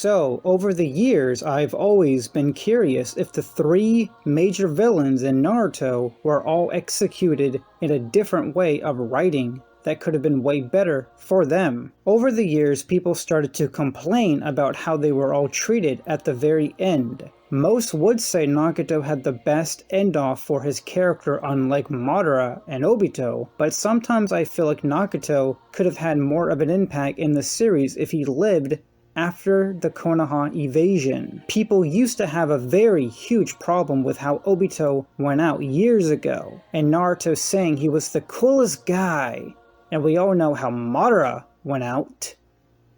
So, over the years, I've always been curious if the three major villains in Naruto were all executed in a different way of writing that could have been way better for them. Over the years, people started to complain about how they were all treated at the very end. Most would say Nagato had the best end-off for his character, unlike Madara and Obito, but sometimes I feel like Nagato could have had more of an impact in the series if he lived after the Konoha invasion. People used to have a very huge problem with how Obito went out years ago, and Naruto saying he was the coolest guy, and we all know how Madara went out.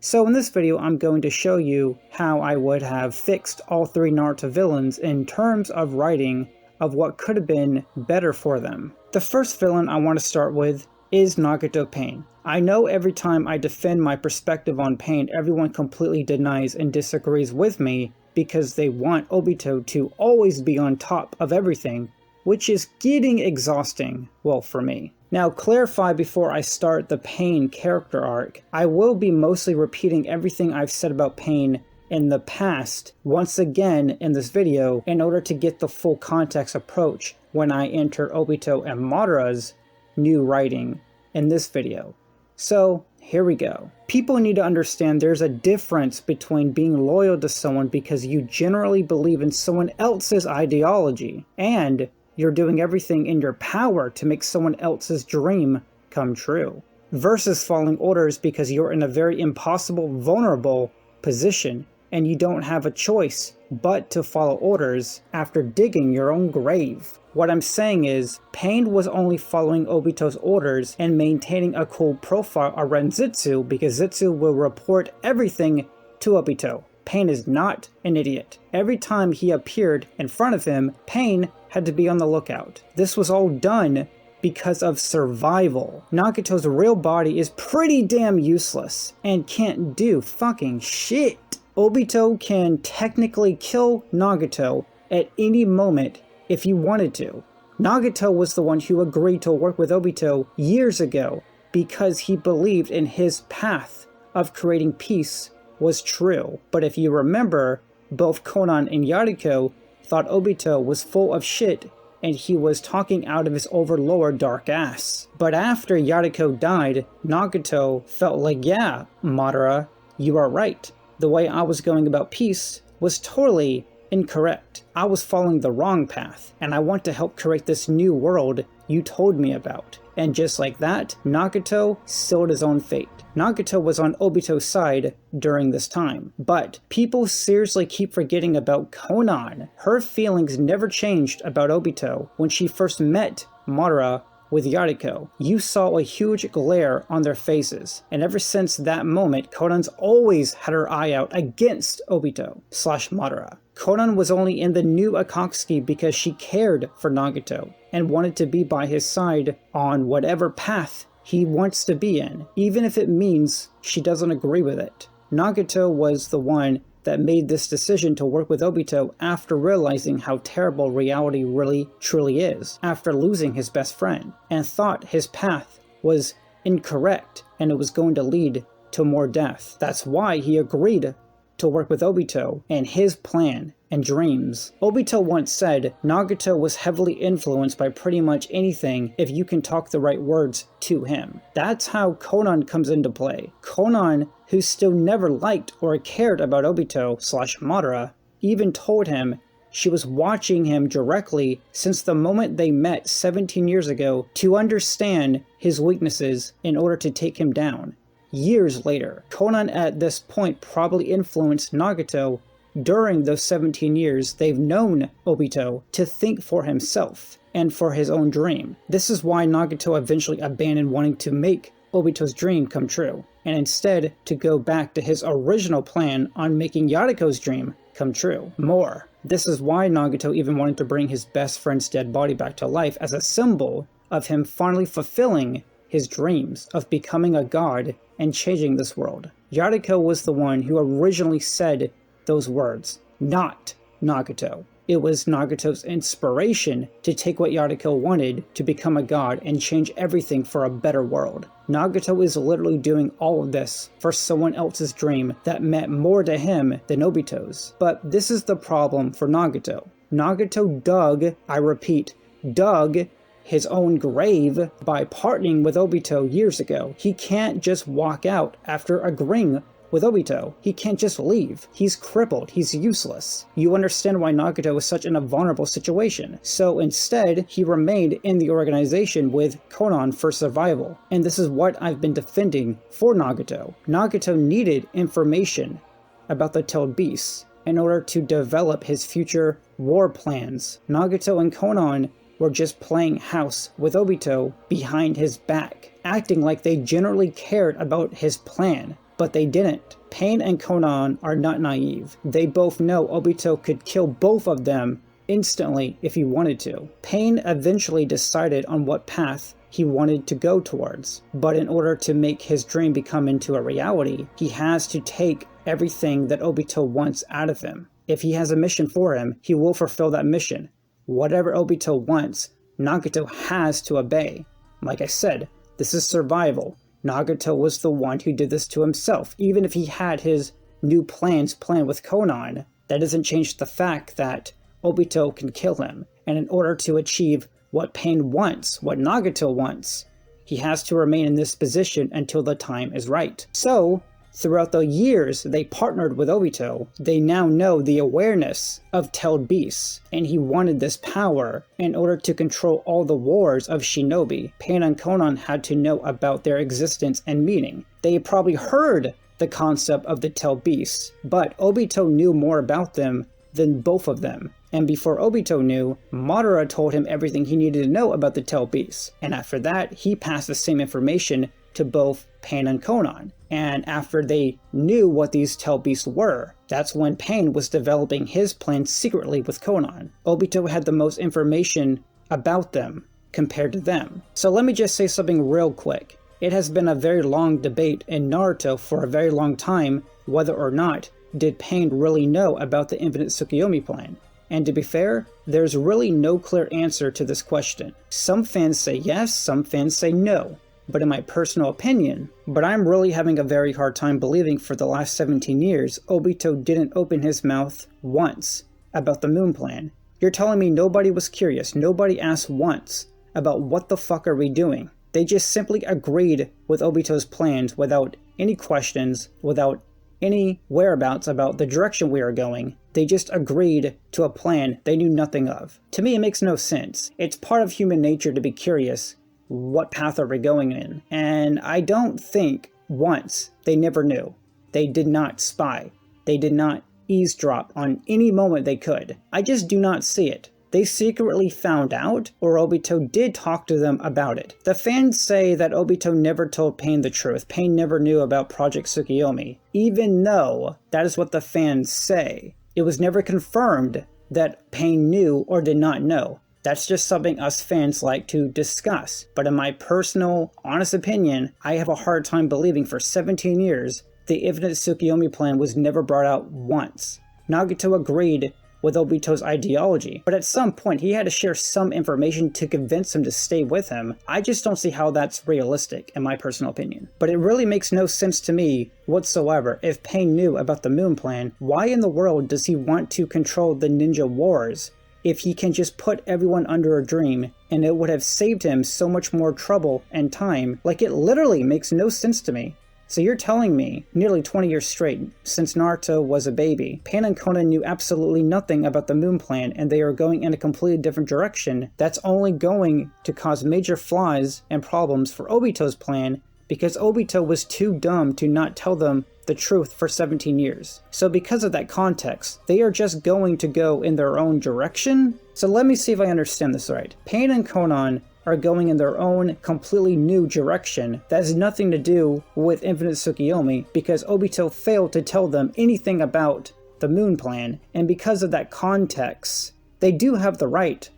So in this video, I'm going to show you how I would have fixed all three Naruto villains in terms of writing of what could have been better for them. The first villain I want to start with is Nagato Pain. I know every time I defend my perspective on Pain, everyone completely denies and disagrees with me because they want Obito to always be on top of everything, which is getting exhausting, well, for me. Now, clarify before I start the Pain character arc, I will be mostly repeating everything I've said about Pain in the past once again in this video in order to get the full context approach when I enter Obito and Madara's new writing in this video. So, here we go. People need to understand there's a difference between being loyal to someone because you generally believe in someone else's ideology, and you're doing everything in your power to make someone else's dream come true, versus following orders because you're in a very impossible, vulnerable position and you don't have a choice but to follow orders after digging your own grave. What I'm saying is, Pain was only following Obito's orders and maintaining a cool profile around Zetsu because Zetsu will report everything to Obito. Pain is not an idiot. Every time he appeared in front of him, Pain had to be on the lookout. This was all done because of survival. Nagato's real body is pretty damn useless and can't do fucking shit. Obito can technically kill Nagato at any moment if he wanted to. Nagato was the one who agreed to work with Obito years ago because he believed in his path of creating peace was true. But if you remember, both Konan and Yariko thought Obito was full of shit and he was talking out of his overlord dark ass. But after Yariko died, Nagato felt like, yeah, Madara, you are right. The way I was going about peace was totally incorrect. I was following the wrong path, and I want to help create this new world you told me about. And just like that, Nagato sealed his own fate. Nagato was on Obito's side during this time, but people seriously keep forgetting about Konan. Her feelings never changed about Obito when she first met Madara with Yariko. You saw a huge glare on their faces, and ever since that moment, Konan's always had her eye out against Obito / Madara. Konan was only in the new Akatsuki because she cared for Nagato and wanted to be by his side on whatever path he wants to be in, even if it means she doesn't agree with it. Nagato was the one that made this decision to work with Obito after realizing how terrible reality really truly is, after losing his best friend, and thought his path was incorrect and it was going to lead to more death. That's why he agreed to work with Obito and his plan and dreams. Obito once said, Nagato was heavily influenced by pretty much anything if you can talk the right words to him. That's how Konan comes into play. Konan, who still never liked or cared about Obito / Madara, even told him she was watching him directly since the moment they met 17 years ago to understand his weaknesses in order to take him down. Years later, Konan at this point probably influenced Nagato during those 17 years they've known Obito to think for himself and for his own dream. This is why Nagato eventually abandoned wanting to make Obito's dream come true, and instead to go back to his original plan on making Yariko's dream come true. More. This is why Nagato even wanted to bring his best friend's dead body back to life as a symbol of him finally fulfilling his dreams of becoming a god and changing this world. Yariko was the one who originally said those words, not Nagato. It was Nagato's inspiration to take what Yasuko wanted to become a god and change everything for a better world. Nagato is literally doing all of this for someone else's dream that meant more to him than Obito's. But this is the problem for Nagato. Nagato dug, I repeat, dug his own grave by partnering with Obito years ago. He can't just walk out after agreeing with Obito. He can't just leave. He's crippled. He's useless. You understand why Nagato is such in a vulnerable situation. So instead, he remained in the organization with Konan for survival. And this is what I've been defending for Nagato. Nagato needed information about the tailed beasts in order to develop his future war plans. Nagato and Konan were just playing house with Obito behind his back, acting like they generally cared about his plan. But they didn't. Pain and Konan are not naive. They both know Obito could kill both of them instantly if he wanted to. Pain eventually decided on what path he wanted to go towards. But in order to make his dream become into a reality, he has to take everything that Obito wants out of him. If he has a mission for him, he will fulfill that mission. Whatever Obito wants, Nagato has to obey. Like I said, this is survival. Nagato was the one who did this to himself. Even if he had his new plans planned with Konan, that doesn't change the fact that Obito can kill him. And in order to achieve what Pain wants, what Nagato wants, he has to remain in this position until the time is right. So, throughout the years they partnered with Obito, they now know the awareness of tailed beasts, and he wanted this power in order to control all the wars of shinobi. Pain and Konan had to know about their existence and meaning. They probably heard the concept of the tailed beasts, but Obito knew more about them than both of them. And before Obito knew, Madara told him everything he needed to know about the tailed beasts. And after that, he passed the same information to both Pain and Konan. And after they knew what these tailed beasts were, that's when Pain was developing his plan secretly with Konan. Obito had the most information about them compared to them. So let me just say something real quick. It has been a very long debate in Naruto for a very long time whether or not did Pain really know about the Infinite Tsukuyomi plan. And to be fair, there's really no clear answer to this question. Some fans say yes, some fans say no. But in my personal opinion, I'm really having a very hard time believing for the last 17 years, Obito didn't open his mouth once about the moon plan. You're telling me nobody was curious, nobody asked once about what the fuck are we doing? They just simply agreed with Obito's plans without any questions, without any whereabouts about the direction we are going. They just agreed to a plan they knew nothing of. To me, it makes no sense. It's part of human nature to be curious. What path are we going in? And I don't think once they never knew. They did not spy. They did not eavesdrop on any moment they could. I just do not see it. They secretly found out, or Obito did talk to them about it. The fans say that Obito never told Pain the truth. Pain never knew about Project Tsukuyomi. Even though that is what the fans say. It was never confirmed that Pain knew or did not know. That's just something us fans like to discuss. But in my personal, honest opinion, I have a hard time believing for 17 years the Infinite Tsukuyomi plan was never brought out once. Nagato agreed with Obito's ideology, but at some point he had to share some information to convince him to stay with him. I just don't see how that's realistic, in my personal opinion. But it really makes no sense to me whatsoever. If Pain knew about the moon plan, why in the world does he want to control the ninja wars if he can just put everyone under a dream, and it would have saved him so much more trouble and time? Like, it literally makes no sense to me. So you're telling me, nearly 20 years straight, since Naruto was a baby, Pain and Konan knew absolutely nothing about the moon plan, and they are going in a completely different direction that's only going to cause major flaws and problems for Obito's plan, because Obito was too dumb to not tell them the truth for 17 years. So because of that context, they are just going to go in their own direction? So let me see if I understand this right. Pain and Konan are going in their own completely new direction that has nothing to do with Infinite Tsukuyomi, because Obito failed to tell them anything about the moon plan, and because of that context, they do have the right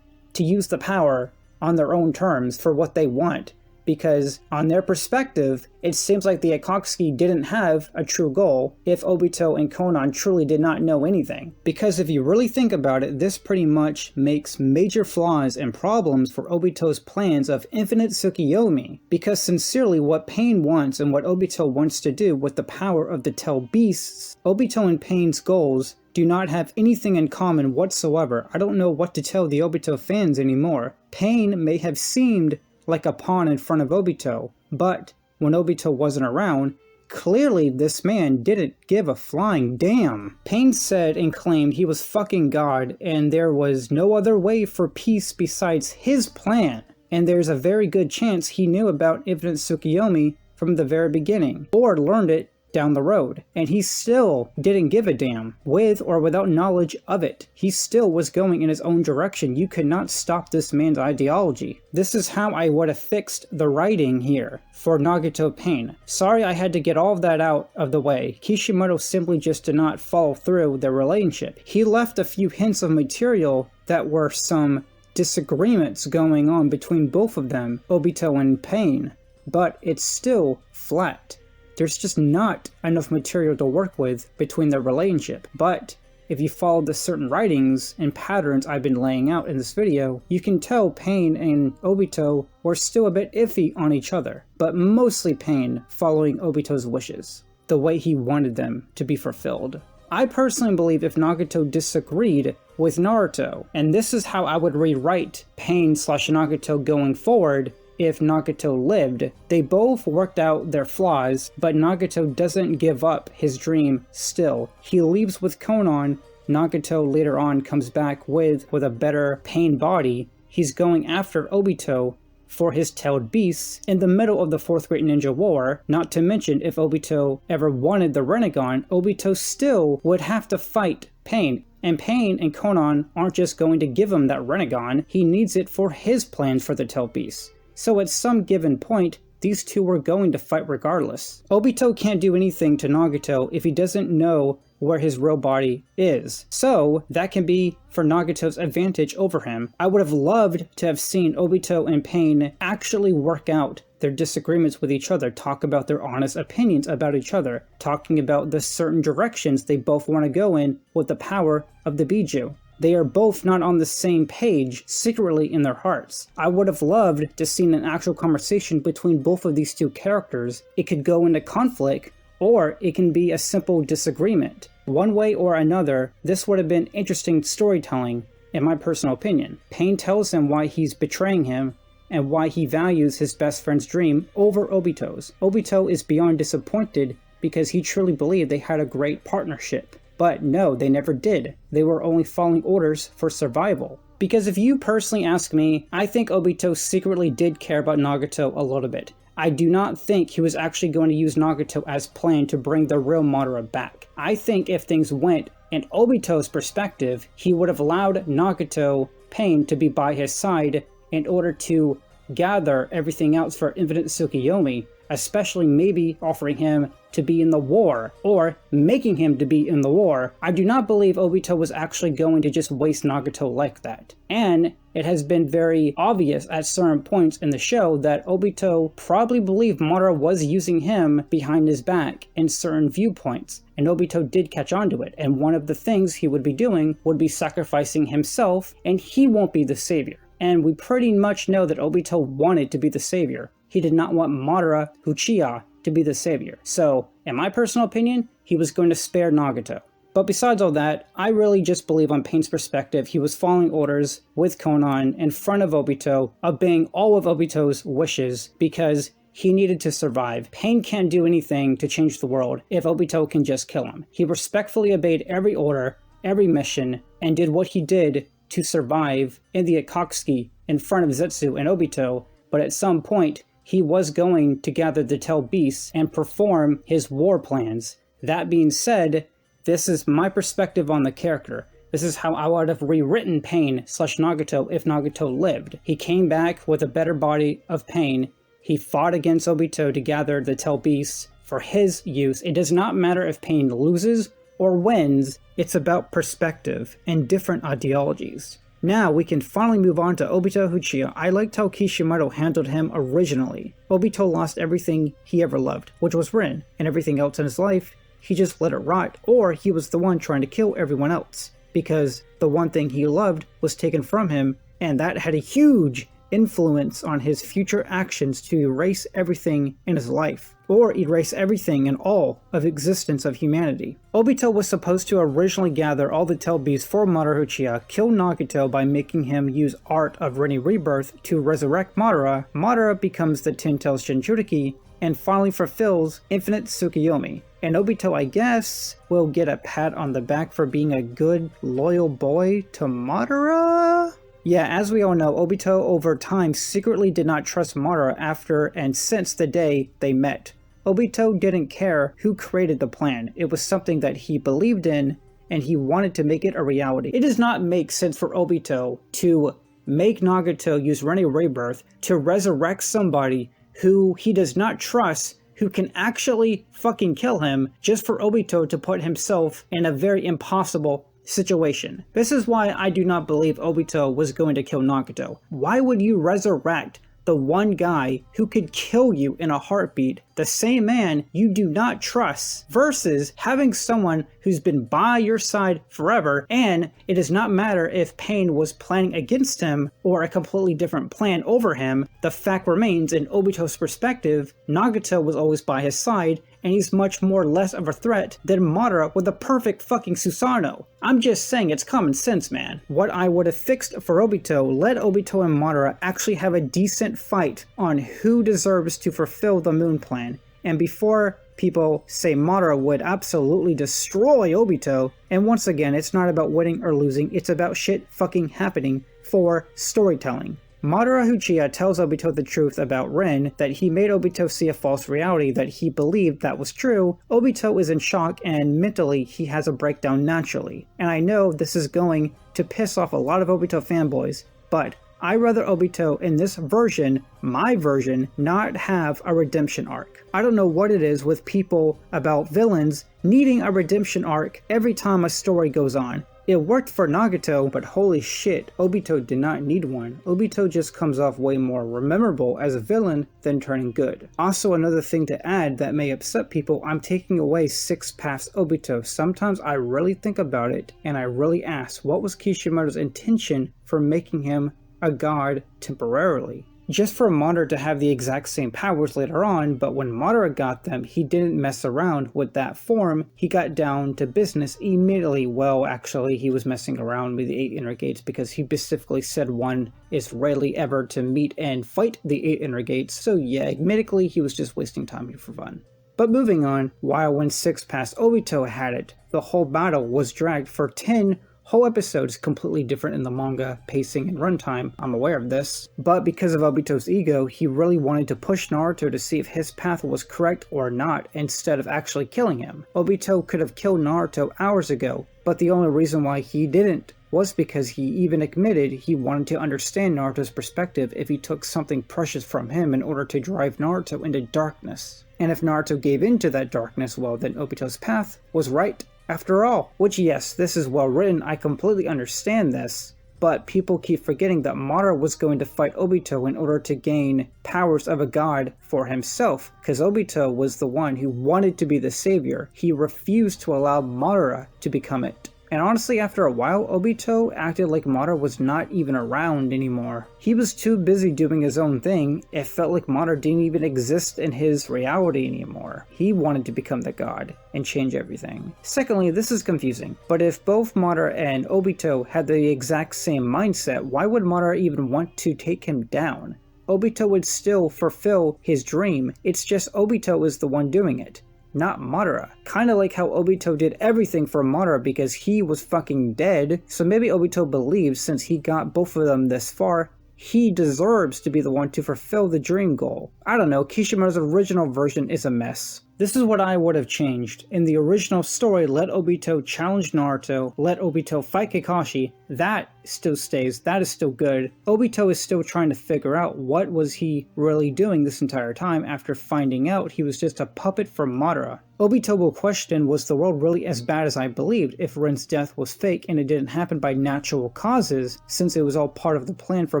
to use the power on their own terms for what they want, because on their perspective, it seems like the Akatsuki didn't have a true goal if Obito and Konan truly did not know anything. Because if you really think about it, this pretty much makes major flaws and problems for Obito's plans of infinite Tsukiyomi. Because sincerely, what Pain wants and what Obito wants to do with the power of the Tell Beasts, Obito and Pain's goals do not have anything in common whatsoever. I don't know what to tell the Obito fans anymore. Pain may have seemed like a pawn in front of Obito, but when Obito wasn't around, clearly this man didn't give a flying damn. Pain said and claimed he was fucking God and there was no other way for peace besides his plan. And there's a very good chance he knew about Infinite Tsukiyomi from the very beginning, or learned it down the road, and he still didn't give a damn, with or without knowledge of it. He still was going in his own direction. You could not stop this man's ideology. This is how I would have fixed the writing here for Nagato Pain. Sorry I had to get all of that out of the way. Kishimoto simply just did not follow through their relationship. He left a few hints of material that were some disagreements going on between both of them, Obito and Pain, but it's still flat. There's just not enough material to work with between their relationship. But if you follow the certain writings and patterns I've been laying out in this video, you can tell Pain and Obito were still a bit iffy on each other, but mostly Pain following Obito's wishes, the way he wanted them to be fulfilled. I personally believe if Nagato disagreed with Naruto, and this is how I would rewrite Pain/Nagato going forward, if Nagato lived. They both worked out their flaws, but Nagato doesn't give up his dream still. He leaves with Konan. Nagato later on comes back with a better Pain body. He's going after Obito for his tailed beasts in the middle of the 4th Great Ninja War. Not to mention, if Obito ever wanted the Rinnegan, Obito still would have to fight Pain. And Pain and Konan aren't just going to give him that Rinnegan, he needs it for his plans for the tailed beasts. So at some given point, these two were going to fight regardless. Obito can't do anything to Nagato if he doesn't know where his real body is. So that can be for Nagato's advantage over him. I would have loved to have seen Obito and Pain actually work out their disagreements with each other, talk about their honest opinions about each other, talking about the certain directions they both want to go in with the power of the Biju. They are both not on the same page secretly in their hearts. I would have loved to see an actual conversation between both of these two characters. It could go into conflict, or it can be a simple disagreement. One way or another, this would have been interesting storytelling, in my personal opinion. Pain tells him why he's betraying him, and why he values his best friend's dream over Obito's. Obito is beyond disappointed because he truly believed they had a great partnership. But no, they never did. They were only following orders for survival. Because if you personally ask me, I think Obito secretly did care about Nagato a little bit. I do not think he was actually going to use Nagato as planned to bring the real Madara back. I think if things went in Obito's perspective, he would have allowed Nagato, Pain, to be by his side in order to gather everything else for Infinite Tsukiyomi, especially maybe offering him to be in the war, or making him to be in the war. I do not believe Obito was actually going to just waste Nagato like that. And it has been very obvious at certain points in the show that Obito probably believed Madara was using him behind his back in certain viewpoints. And Obito did catch on to it, and one of the things he would be doing would be sacrificing himself, and he won't be the savior. And we pretty much know that Obito wanted to be the savior. He did not want Madara Uchiha to be the savior. So, in my personal opinion, he was going to spare Nagato. But besides all that, I really just believe on Pain's perspective, he was following orders with Konan in front of Obito, obeying all of Obito's wishes because he needed to survive. Pain can't do anything to change the world if Obito can just kill him. He respectfully obeyed every order, every mission, and did what he did to survive in the Akatsuki in front of Zetsu and Obito, but at some point, he was going to gather the Tell Beasts and perform his war plans. That being said, this is my perspective on the character. This is how I would have rewritten Pain/Nagato if Nagato lived. He came back with a better body of Pain. He fought against Obito to gather the Tell Beasts for his use. It does not matter if Pain loses or wins. It's about perspective and different ideologies. Now we can finally move on to Obito Uchiha. I liked how Kishimoto handled him originally. Obito lost everything he ever loved, which was Rin, and everything else in his life, he just let it rot, or he was the one trying to kill everyone else, because the one thing he loved was taken from him, and that had a huge influence on his future actions to erase everything in his life, or erase everything and all of existence of humanity. Obito was supposed to originally gather all the tail beasts for Madara Uchiha, kill Nagato by making him use art of Rinne Rebirth to resurrect Madara. Madara becomes the Ten Tails Jinchuriki, and finally fulfills Infinite Tsukuyomi. And Obito, I guess, will get a pat on the back for being a good, loyal boy to Madara? Yeah, as we all know, Obito over time secretly did not trust Madara after and since the day they met. Obito didn't care who created the plan. It was something that he believed in, and he wanted to make it a reality. It does not make sense for Obito to make Nagato use Rinne Rebirth to resurrect somebody who he does not trust, who can actually fucking kill him, just for Obito to put himself in a very impossible situation. This is why I do not believe Obito was going to kill Nagato. Why would you resurrect the one guy who could kill you in a heartbeat, the same man you do not trust, versus having someone who's been by your side forever, and it does not matter if Pain was planning against him or a completely different plan over him, the fact remains, in Obito's perspective, Nagato was always by his side, and he's much more less of a threat than Madara with the perfect fucking Susanoo. I'm just saying, it's common sense, man. What I would have fixed for Obito, let Obito and Madara actually have a decent fight on who deserves to fulfill the moon plan. And before people say Madara would absolutely destroy Obito, and once again, it's not about winning or losing, it's about shit fucking happening for storytelling. Madara Uchiha tells Obito the truth about Rin, that he made Obito see a false reality that he believed that was true. Obito is in shock, and mentally he has a breakdown naturally. And I know this is going to piss off a lot of Obito fanboys, but I'd rather Obito in this version, my version, not have a redemption arc. I don't know what it is with people about villains needing a redemption arc every time a story goes on. It worked for Nagato, but holy shit, Obito did not need one. Obito just comes off way more memorable as a villain than turning good. Also, another thing to add that may upset people, I'm taking away 6 past Obito. Sometimes I really think about it, and I really ask, what was Kishimoto's intention for making him a god temporarily? Just for Madara to have the exact same powers later on, but when Madara got them, he didn't mess around with that form. He got down to business immediately. Well, actually, he was messing around with the 8 Inner Gates because he specifically said one is rarely ever to meet and fight the 8 Inner Gates. So yeah, admittedly, he was just wasting time here for fun. But moving on, while when 6 past Obito had it, the whole battle was dragged for 10 whole episodes, completely different in the manga, pacing and runtime, I'm aware of this. But because of Obito's ego, he really wanted to push Naruto to see if his path was correct or not, instead of actually killing him. Obito could have killed Naruto hours ago, but the only reason why he didn't was because he even admitted he wanted to understand Naruto's perspective if he took something precious from him in order to drive Naruto into darkness. And if Naruto gave into that darkness, well, then Obito's path was right after all. Which, yes, this is well written, I completely understand this, but people keep forgetting that Madara was going to fight Obito in order to gain powers of a god for himself, because Obito was the one who wanted to be the savior. He refused to allow Madara to become it. And honestly, after a while, Obito acted like Madara was not even around anymore. He was too busy doing his own thing, it felt like Madara didn't even exist in his reality anymore. He wanted to become the god and change everything. Secondly, this is confusing, but if both Madara and Obito had the exact same mindset, why would Madara even want to take him down? Obito would still fulfill his dream, it's just Obito is the one doing it, not Madara. Kinda like how Obito did everything for Madara because he was fucking dead, so maybe Obito believes since he got both of them this far, he deserves to be the one to fulfill the dream goal. I don't know, Kishimoto's original version is a mess. This is what I would have changed. In the original story, let Obito challenge Naruto, let Obito fight Kakashi. That still stays, that is still good. Obito is still trying to figure out what was he really doing this entire time after finding out he was just a puppet for Madara. Obito will question, was the world really as bad as I believed if Ren's death was fake and it didn't happen by natural causes, since it was all part of the plan for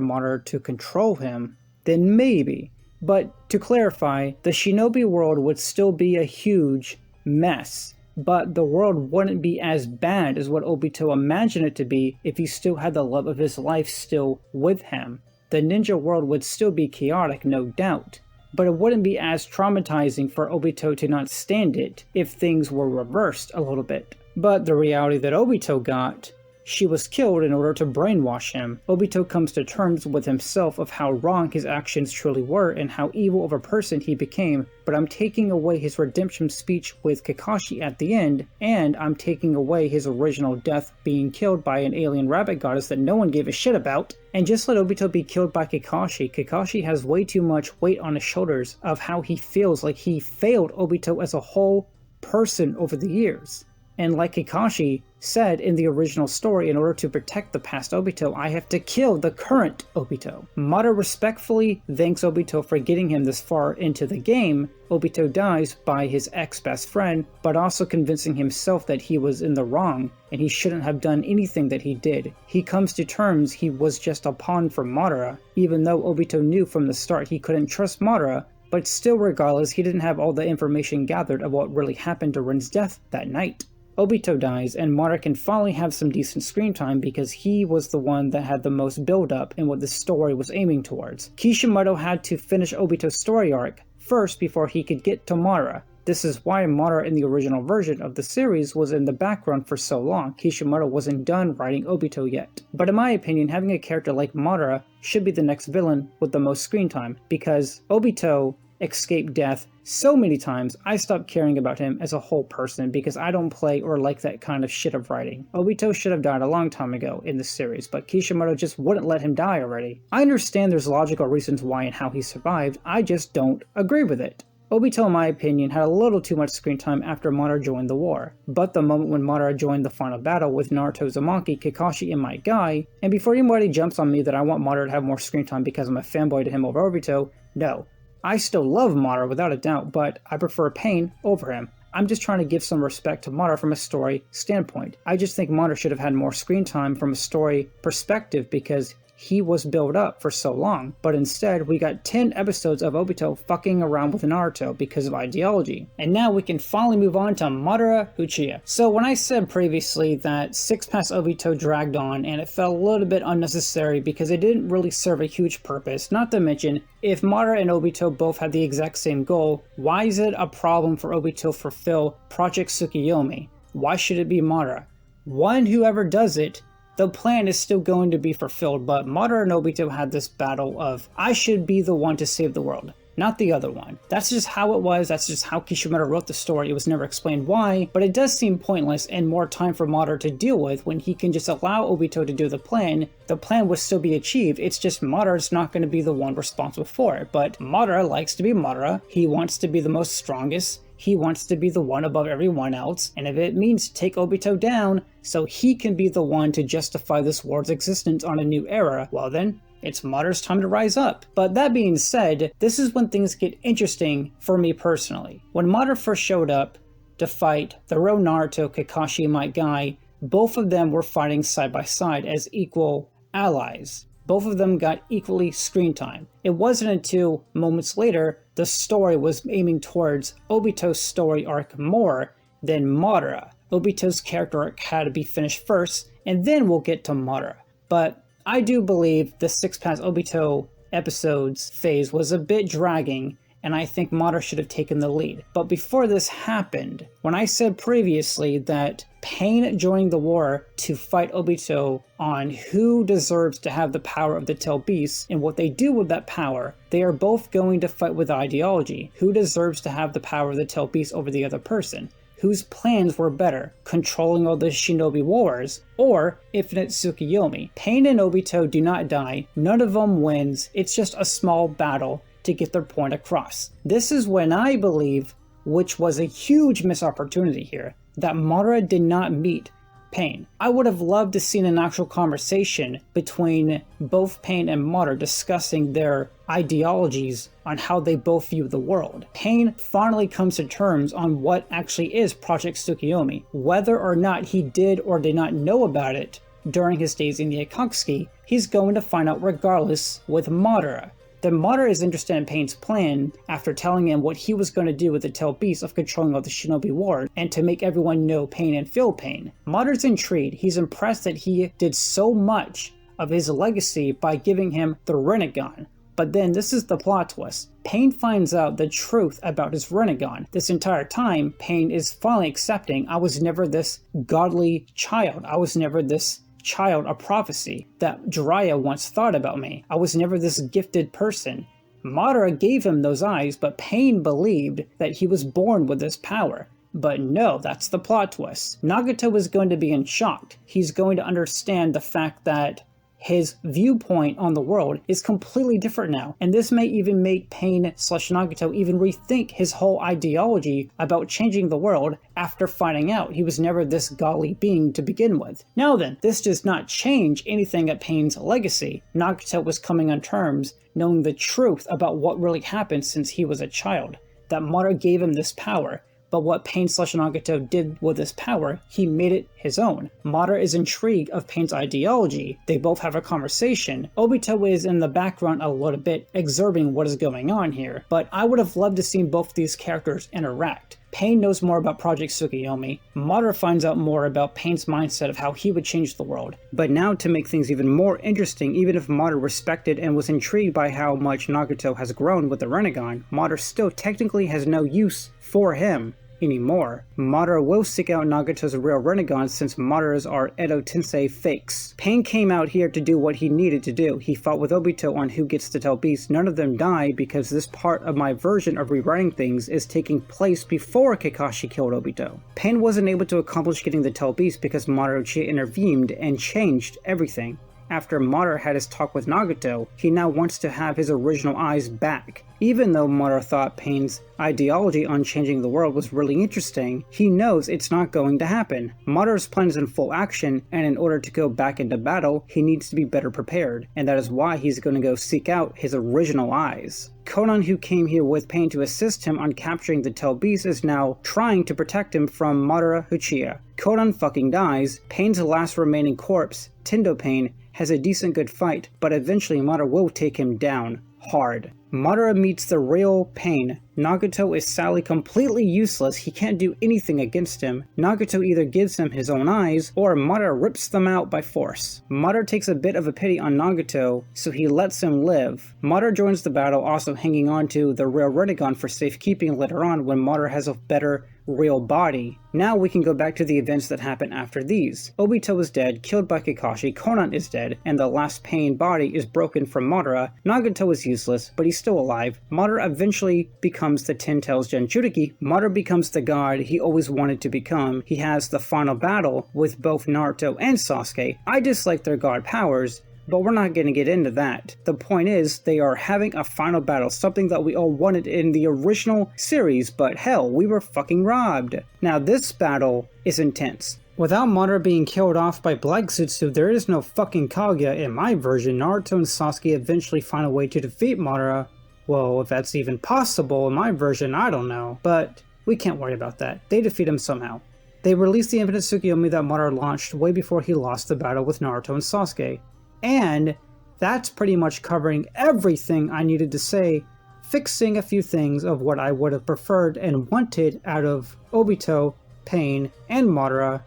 Madara to control him? Then maybe. But to clarify, the shinobi world would still be a huge mess, but the world wouldn't be as bad as what Obito imagined it to be if he still had the love of his life still with him. The ninja world would still be chaotic, no doubt, but it wouldn't be as traumatizing for Obito to not stand it if things were reversed a little bit. But the reality that Obito got, she was killed in order to brainwash him. Obito comes to terms with himself of how wrong his actions truly were and how evil of a person he became, but I'm taking away his redemption speech with Kakashi at the end, and I'm taking away his original death being killed by an alien rabbit goddess that no one gave a shit about, and just let Obito be killed by Kakashi. Kakashi has way too much weight on his shoulders of how he feels like he failed Obito as a whole person over the years. And like Kakashi said in the original story, in order to protect the past Obito, I have to kill the current Obito. Madara respectfully thanks Obito for getting him this far into the game. Obito dies by his ex-best friend, but also convincing himself that he was in the wrong and he shouldn't have done anything that he did. He comes to terms he was just a pawn for Madara, even though Obito knew from the start he couldn't trust Madara, but still regardless, he didn't have all the information gathered of what really happened to Ren's death that night. Obito dies, and Madara can finally have some decent screen time because he was the one that had the most build-up in what the story was aiming towards. Kishimoto had to finish Obito's story arc first before he could get to Madara. This is why Madara in the original version of the series was in the background for so long. Kishimoto wasn't done writing Obito yet. But in my opinion, having a character like Madara should be the next villain with the most screen time, because Obito escaped death so many times, I stopped caring about him as a whole person because I don't play or like that kind of shit of writing. Obito should have died a long time ago in the series, but Kishimoto just wouldn't let him die already. I understand there's logical reasons why and how he survived, I just don't agree with it. Obito, in my opinion, had a little too much screen time after Madara joined the war, but the moment when Madara joined the final battle with Naruto Uzumaki, Kakashi, and my guy, and before anybody jumps on me that I want Madara to have more screen time because I'm a fanboy to him over Obito, no. I still love Madara without a doubt, but I prefer Pain over him. I'm just trying to give some respect to Madara from a story standpoint. I just think Madara should have had more screen time from a story perspective because he was built up for so long, but instead we got 10 episodes of Obito fucking around with Naruto because of ideology. And now we can finally move on to Madara Uchiha. So when I said previously that 6 past Obito dragged on and it felt a little bit unnecessary because it didn't really serve a huge purpose, not to mention if Madara and Obito both had the exact same goal, why is it a problem for Obito to fulfill Project Tsukiyomi? Why should it be Madara? One, whoever does it, the plan is still going to be fulfilled, but Madara and Obito had this battle of, I should be the one to save the world, not the other one. That's just how it was, that's just how Kishimoto wrote the story. It was never explained why, but it does seem pointless and more time for Madara to deal with when he can just allow Obito to do the plan. The plan would still be achieved, it's just Madara's not going to be the one responsible for it, but Madara likes to be Madara, he wants to be the most strongest, he wants to be the one above everyone else, and if it means to take Obito down so he can be the one to justify this world's existence on a new era, well then, it's Madara's time to rise up. But that being said, this is when things get interesting for me personally. When Madara first showed up to fight the real Naruto, Kakashi, and my guy, both of them were fighting side by side as equal allies. Both of them got equally screen time. It wasn't until moments later the story was aiming towards Obito's story arc more than Madara. Obito's character arc had to be finished first, and then we'll get to Madara. But I do believe the 6 past Obito episodes phase was a bit dragging, and I think Madara should have taken the lead. But before this happened, when I said previously that Pain joining the war to fight Obito on who deserves to have the power of the Tail Beast and what they do with that power, they are both going to fight with ideology. Who deserves to have the power of the Tail Beast over the other person? Whose plans were better, controlling all the shinobi wars, or infinite Tsukiyomi? Pain and Obito do not die, none of them wins, it's just a small battle to get their point across. This is when I believe which was a huge missed opportunity here, that Madara did not meet Pain. I would have loved to see an actual conversation between both Pain and Madara discussing their ideologies on how they both view the world. Pain finally comes to terms on what actually is Project Tsukiyomi. Whether or not he did or did not know about it during his days in the Akatsuki, he's going to find out regardless with Madara. Then Madara is interested in Pain's plan after telling him what he was going to do with the Tail Beast of controlling all the Shinobi Ward and to make everyone know Pain and feel pain. Madara's intrigued. He's impressed that he did so much of his legacy by giving him the Rinnegan. But then this is the plot twist. Pain finds out the truth about his Rinnegan. This entire time, Pain is finally accepting, I was never this godly child. I was never this child of prophecy that Jiraiya once thought about me. I was never this gifted person. Madara gave him those eyes, but Pain believed that he was born with this power. But no, that's the plot twist. Nagato is going to be in shock. He's going to understand the fact that his viewpoint on the world is completely different now, and this may even make Pain/Nagato even rethink his whole ideology about changing the world after finding out he was never this godly being to begin with. Now then, this does not change anything at Pain's legacy. Nagato was coming on terms, knowing the truth about what really happened since he was a child, that Madara gave him this power. But what Pain/Nagato did with this power, he made it his own. Madara is intrigued of Pain's ideology. They both have a conversation. Obito is in the background a little bit, observing what is going on here. But I would have loved to see both these characters interact. Pain knows more about Project Tsukiyomi. Madara finds out more about Pain's mindset of how he would change the world. But now to make things even more interesting, even if Madara respected and was intrigued by how much Nagato has grown with the Rinnegan, Madara still technically has no use for him anymore. Madara will seek out Nagato's real Rinnegan since Madara's are Edo Tensei fakes. Pain came out here to do what he needed to do. He fought with Obito on who gets to tell Beast. None of them die because this part of my version of rewriting things is taking place before Kakashi killed Obito. Pain wasn't able to accomplish getting the tell Beast because Madara Uchiha intervened and changed everything. After Madara had his talk with Nagato, he now wants to have his original eyes back. Even though Madara thought Pain's ideology on changing the world was really interesting, he knows it's not going to happen. Madara's plan is in full action, and in order to go back into battle, he needs to be better prepared, and that is why he's going to go seek out his original eyes. Konan, who came here with Pain to assist him on capturing the Tell Beast, is now trying to protect him from Madara Uchiha. Konan fucking dies. Pain's last remaining corpse, Tendo Pain, has a decent good fight, but eventually Madara will take him down hard. Madara meets the real Pain. Nagato is sadly completely useless. He can't do anything against him. Nagato either gives him his own eyes, or Madara rips them out by force. Madara takes a bit of a pity on Nagato, so he lets him live. Madara joins the battle, also hanging on to the real Rinnegan for safekeeping later on when Madara has a better real body. Now we can go back to the events that happen after these. Obito is dead, killed by Kakashi, Konan is dead, and the last Pain body is broken from Madara. Nagato is useless, but he's still alive. Madara eventually becomes the Ten Tails Jinchuriki. Madara becomes the god he always wanted to become. He has the final battle with both Naruto and Sasuke. I dislike their god powers, but we're not going to get into that. The point is, they are having a final battle, something that we all wanted in the original series, but hell, we were fucking robbed. Now this battle is intense. Without Madara being killed off by Black Zetsu, there is no fucking Kaguya in my version. Naruto and Sasuke eventually find a way to defeat Madara. Well, if that's even possible in my version, I don't know. But we can't worry about that. They defeat him somehow. They release the Infinite Tsukiyomi that Madara launched way before he lost the battle with Naruto and Sasuke. And that's pretty much covering everything I needed to say, fixing a few things of what I would have preferred and wanted out of Obito, Pain, and Madara.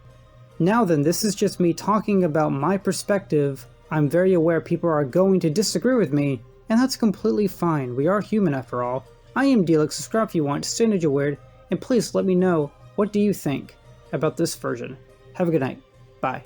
Now then, this is just me talking about my perspective. I'm very aware people are going to disagree with me, and that's completely fine. We are human after all. I am Delix. Subscribe if you want, stay ninja weird, and please let me know what do you think about this version. Have a good night. Bye.